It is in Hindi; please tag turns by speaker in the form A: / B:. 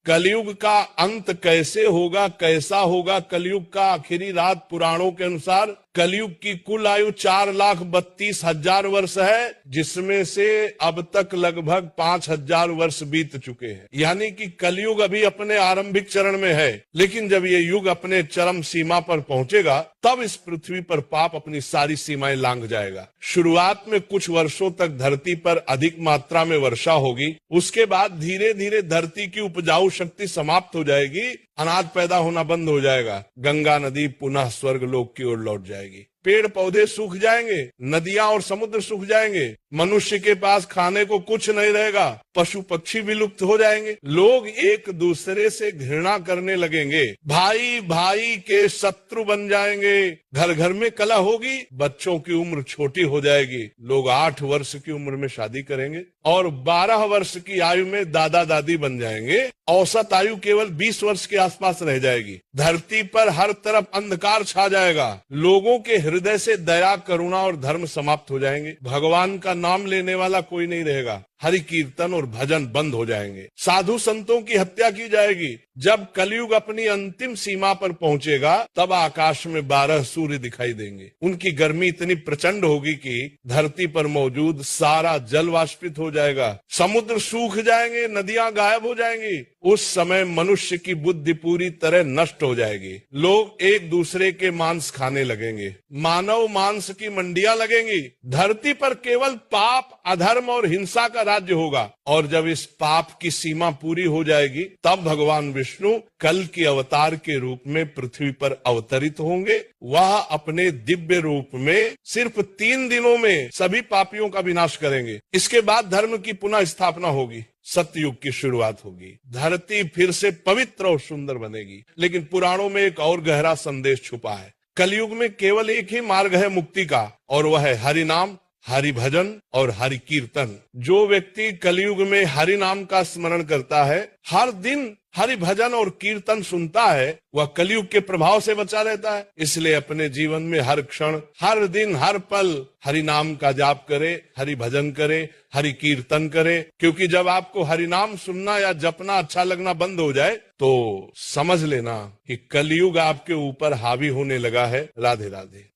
A: कलयुग का अंत कैसे होगा, कैसा होगा कलयुग का आखिरी रात? पुराणों के अनुसार कलयुग की कुल आयु 4,32,000 वर्ष है, जिसमें से अब तक लगभग 5,000 वर्ष बीत चुके हैं। यानी कि कलयुग अभी अपने आरंभिक चरण में है, लेकिन जब ये युग अपने चरम सीमा पर पहुंचेगा तब इस पृथ्वी पर पाप अपनी सारी सीमाएं लांघ जाएगा। शुरुआत में कुछ वर्षों तक धरती पर अधिक मात्रा में वर्षा होगी, उसके बाद धीरे धीरे धरती की उपजाऊ शक्ति समाप्त हो जाएगी, अनाज पैदा होना बंद हो जाएगा, गंगा नदी पुनः स्वर्गलोक की ओर लौट जाएगी, पेड़ पौधे सूख जाएंगे, नदियां और समुद्र सूख जाएंगे, मनुष्य के पास खाने को कुछ नहीं रहेगा, पशु पक्षी विलुप्त हो जाएंगे, लोग एक दूसरे से घृणा करने लगेंगे, भाई भाई के शत्रु बन जाएंगे, घर घर में कलह होगी, बच्चों की उम्र छोटी हो जाएगी, लोग 8 वर्ष की उम्र में शादी करेंगे और 12 वर्ष की आयु में दादा दादी बन जाएंगे, औसत आयु केवल 20 वर्ष के आसपास रह जाएगी, धरती पर हर तरफ अंधकार छा जाएगा, लोगों के हृदय से दया, करुणा और धर्म समाप्त हो जाएंगे, भगवान का नाम लेने वाला कोई नहीं रहेगा, हरि कीर्तन और भजन बंद हो जाएंगे, साधु संतों की हत्या की जाएगी। जब कलयुग अपनी अंतिम सीमा पर पहुंचेगा तब आकाश में 12 सूर्य दिखाई देंगे, उनकी गर्मी इतनी प्रचंड होगी कि धरती पर मौजूद सारा जल वाष्पित हो जाएगा, समुद्र सूख जाएंगे, नदियां गायब हो जाएंगी, उस समय मनुष्य की बुद्धि पूरी तरह नष्ट हो जाएगी, लोग एक दूसरे के मांस खाने लगेंगे, मानव मांस की मंडियां लगेंगी, धरती पर केवल पाप, अधर्म और हिंसा का राज्य होगा। और जब इस पाप की सीमा पूरी हो जाएगी तब भगवान विष्णु कल की अवतार के रूप में पृथ्वी पर अवतरित होंगे। वह अपने दिव्य रूप में सिर्फ 3 दिनों में सभी पापियों का विनाश करेंगे। इसके बाद धर्म की पुनः स्थापना होगी, सतयुग की शुरुआत होगी, धरती फिर से पवित्र और सुंदर बनेगी। लेकिन पुराणों में एक और गहरा संदेश छुपा है। कलयुग में केवल एक ही मार्ग है मुक्ति का, और वह है हरि नाम, हरि भजन और हरि कीर्तन। जो व्यक्ति कलयुग में हरि नाम का स्मरण करता है, हर दिन हरि भजन और कीर्तन सुनता है, वह कलयुग के प्रभाव से बचा रहता है। इसलिए अपने जीवन में हर क्षण, हर दिन, हर पल हरि नाम का जाप करे, हरि भजन करे, हरि कीर्तन करे। क्योंकि जब आपको हरि नाम सुनना या जपना अच्छा लगना बंद हो जाए तो समझ लेना कि कलयुग आपके ऊपर हावी होने लगा है। राधे राधे।